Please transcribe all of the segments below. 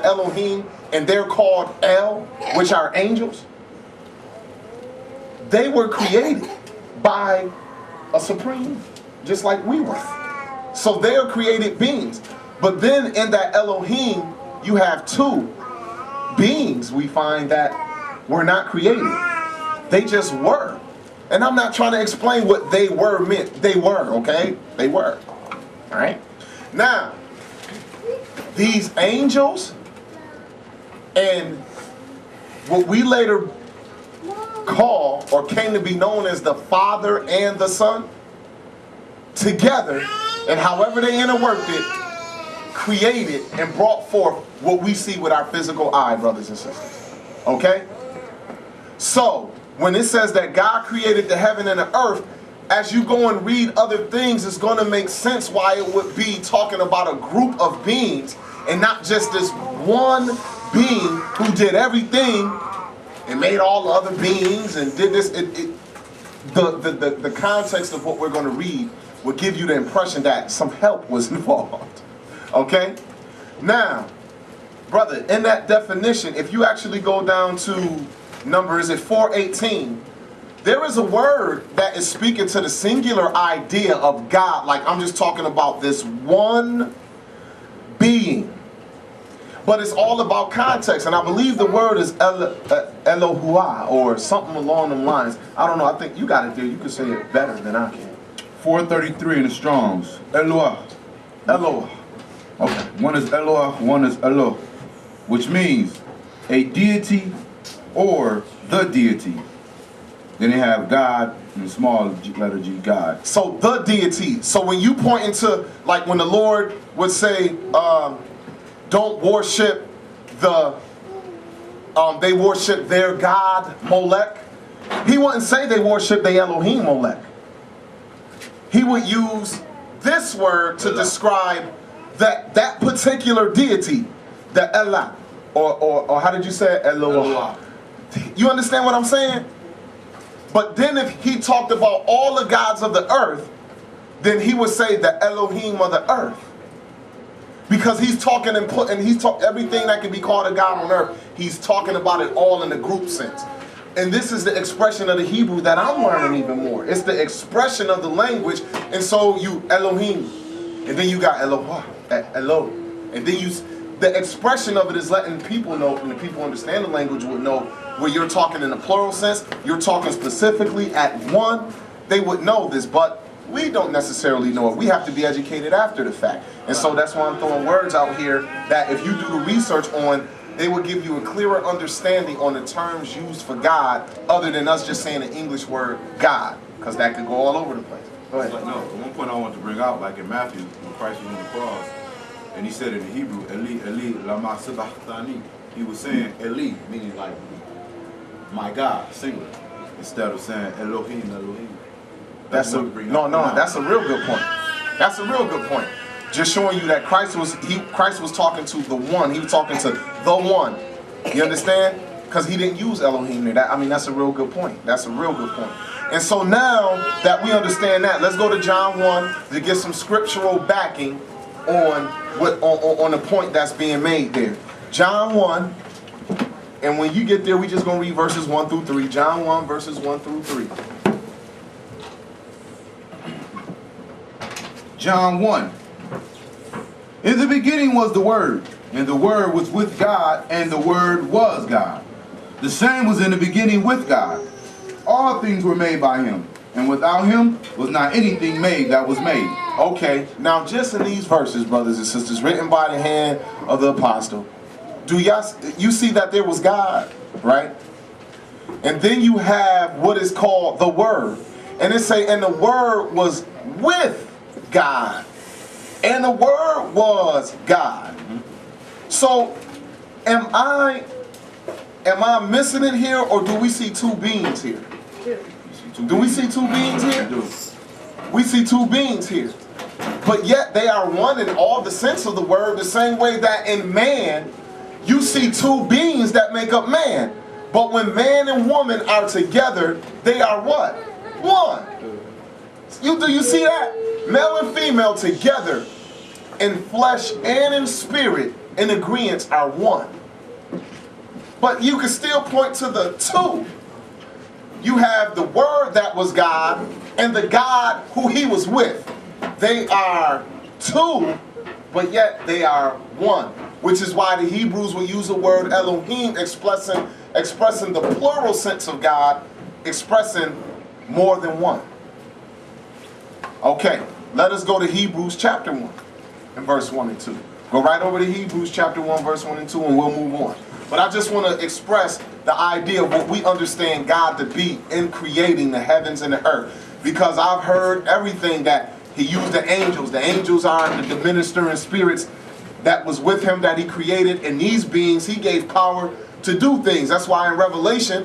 Elohim, and they're called El, which are angels, they were created by a supreme, just like we were. So they are created beings. But then in that Elohim, you have two beings we find that were not created. They just were. And I'm not trying to explain what they were meant. They were, okay? They were. All right? Now, these angels and what we later call or came to be known as the Father and the Son together, and however they interworked it, created and brought forth what we see with our physical eye, brothers and sisters. Okay? So, when it says that God created the heaven and the earth, as you go and read other things, it's going to make sense why it would be talking about a group of beings and not just this one being who did everything and made all the other beings and did this. The context of what we're going to read will give you the impression that some help was involved. Okay? Now, brother, in that definition, if you actually go down to number, is it 4:18? There is a word that is speaking to the singular idea of God. Like, I'm just talking about this one being. But it's all about context. And I believe the word is Elohua or something along them lines. I don't know. I think you got it there. You can say it better than I can. 433 in the Strongs. Eloah. Eloah. Okay. One is Eloah, one is Elo, which means a deity or the deity. Then they have God in small letter G, God. So the deity. So when you point into, like when the Lord would say, don't worship they worship their God Molech. He wouldn't say they worship the Elohim Molech. He would use this word to describe that particular deity, the Elah, or how did you say it? Eloah. You understand what I'm saying? But then if he talked about all the gods of the earth, then he would say the Elohim of the earth. Because he's talking and everything that can be called a god on earth, he's talking about it all in the group sense. And this is the expression of the Hebrew that I'm learning even more. It's the expression of the language. And so you Elohim, and then you got Eloah, Elo. And then the expression of it is letting people know, and the people understand the language would know where you're talking in a plural sense, you're talking specifically at one, they would know this, but we don't necessarily know it. We have to be educated after the fact. And so that's why I'm throwing words out here that if you do the research on, they will give you a clearer understanding on the terms used for God, other than us just saying the English word God, because that could go all over the place. Go ahead. Like, no, one point I want to bring out, like in Matthew, when Christ was on the cross, and he said in the Hebrew, Eli, Eli, lama sabachthani. He was saying Eli, meaning like, my God, singular, instead of saying Elohim, Elohim. That's a real good point. That's a real good point. Just showing you that Christ was talking to the one. He was talking to the one. You understand? Because he didn't use Elohim there. That's a real good point. That's a real good point. And so now that we understand that, let's go to John 1 to get some scriptural backing on the point that's being made there. John 1. And when you get there, we just going to read verses 1 through 3. John 1, verses 1 through 3. John 1. In the beginning was the Word, and the Word was with God, and the Word was God. The same was in the beginning with God. All things were made by him, and without him was not anything made that was made. Okay, now just in these verses, brothers and sisters, written by the hand of the apostle, you see that there was God, right? And then you have what is called the Word. And it say, and the Word was with God. And the Word was God. So, am I missing it here, or do we see two beings here? Do we see two beings here? We see two beings here. But yet they are one in all the sense of the word, the same way that in man, you see two beings that make up man. But when man and woman are together, they are what? One. Do you see that? Male and female together in flesh and in spirit in agreement are one. But you can still point to the two. You have the Word that was God and the God who he was with. They are two, but yet they are one. Which is why the Hebrews will use the word Elohim expressing the plural sense of God, expressing more than one. Okay, let us go to Hebrews chapter 1 and verse 1 and 2. Go right over to Hebrews chapter 1, verse 1 and 2, and we'll move on. But I just want to express the idea of what we understand God to be in creating the heavens and the earth. Because I've heard everything that he used the angels. The angels are the ministering spirits that was with him that he created. And these beings, he gave power to do things. That's why in Revelation,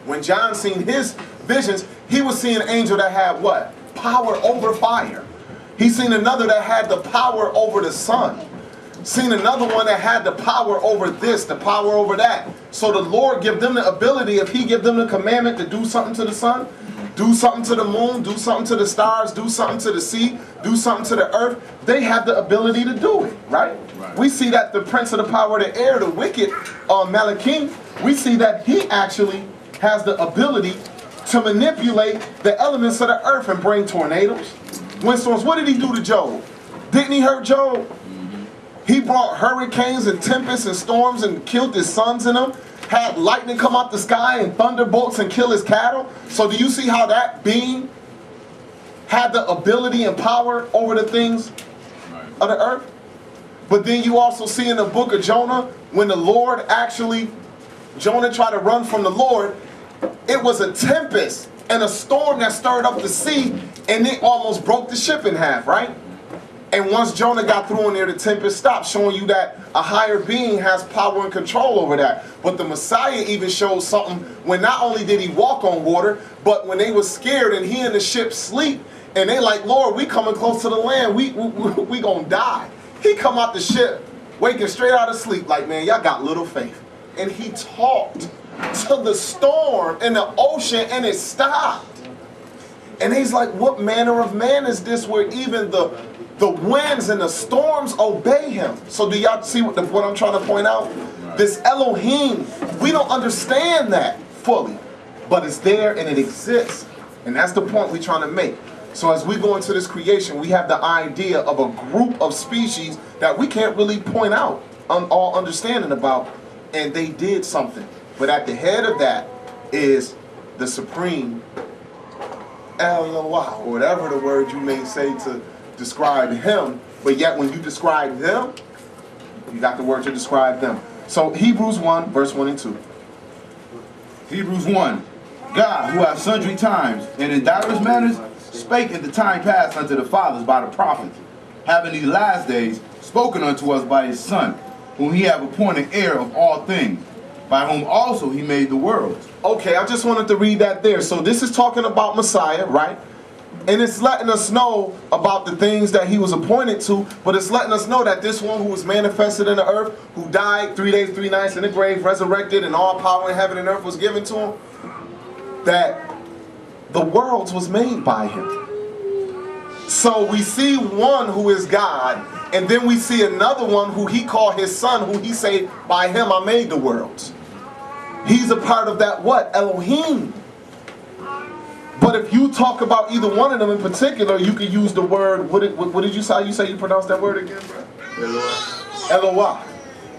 when John seen his visions, he was seeing an angel that had what? Power over fire. He seen another that had the power over the sun. Seen another one that had the power over this, the power over that. So the Lord give them the ability, if he give them the commandment to do something to the sun, do something to the moon, do something to the stars, do something to the sea, do something to the earth, they have the ability to do it, right? We see that the prince of the power of the air, the wicked, Malachim, we see that he actually has the ability to manipulate the elements of the earth and bring tornadoes, windstorms. What did he do to Job? Didn't he hurt Job? He brought hurricanes and tempests and storms and killed his sons in them. Had lightning come out the sky and thunderbolts and kill his cattle. So do you see how that being had the ability and power over the things of the earth? But then you also see in the book of Jonah, when the Lord actually, Jonah tried to run from the Lord, it was a tempest and a storm that stirred up the sea, and it almost broke the ship in half, right? And once Jonah got through in there, the tempest stopped, showing you that a higher being has power and control over that. But the Messiah even showed something when not only did he walk on water, but when they were scared and he and the ship sleep, and they like, Lord, we coming close to the land, we gonna die. He come out the ship, waking straight out of sleep, like, man, y'all got little faith. And he talked to the storm and the ocean, and it stopped. And he's like, what manner of man is this where even the winds and the storms obey him? So do y'all see what I'm trying to point out? This Elohim, we don't understand that fully, but it's there and it exists. And that's the point we're trying to make. So as we go into this creation, we have the idea of a group of species that we can't really point out all understanding about, and they did something. But at the head of that is the supreme Elohim, or whatever the word you may say to describe him, but yet when you describe them, you got the word to describe them. So Hebrews 1, verse 1 and 2. Hebrews 1. God, who hath sundry times and in divers manners spake in the time past unto the fathers by the prophets, having these last days spoken unto us by his Son, whom he hath appointed heir of all things, by whom also he made the worlds. Okay, I just wanted to read that there. So this is talking about Messiah, right? And it's letting us know about the things that he was appointed to, but it's letting us know that this one who was manifested in the earth, who died 3 days, 3 nights in the grave, resurrected, and all power in heaven and earth was given to him, that the worlds was made by him. So we see one who is God, and then we see another one who he called his Son, who he said, by him I made the worlds. He's a part of that what? Elohim. But if you talk about either one of them in particular, you could use the word, what did you say? How you say you pronounce that word again, bro? Eloah. Eloah.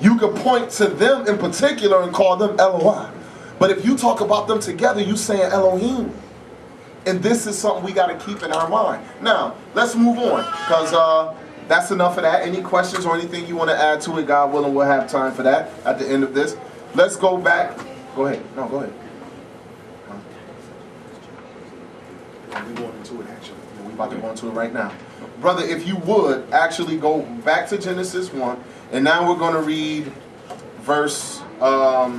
You could point to them in particular and call them Eloah. But if you talk about them together, you saying Elohim. And this is something we got to keep in our mind. Now, let's move on, because that's enough of that. Any questions or anything you want to add to it, God willing, we'll have time for that at the end of this. Let's go back. Go ahead. No, go ahead. We're going into it, actually. We're about to go into it right now. Brother, if you would, actually go back to Genesis 1, and now we're going to read verse, we're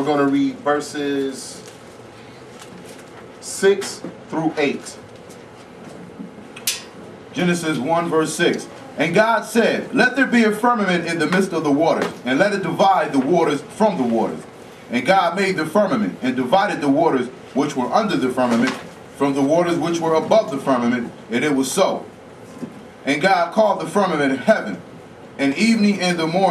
going to read verses 6 through 8. Genesis 1, verse 6. And God said, let there be a firmament in the midst of the waters, and let it divide the waters from the waters. And God made the firmament, and divided the waters which were under the firmament from the waters which were above the firmament, and it was so. And God called the firmament heaven. and evening and the morning.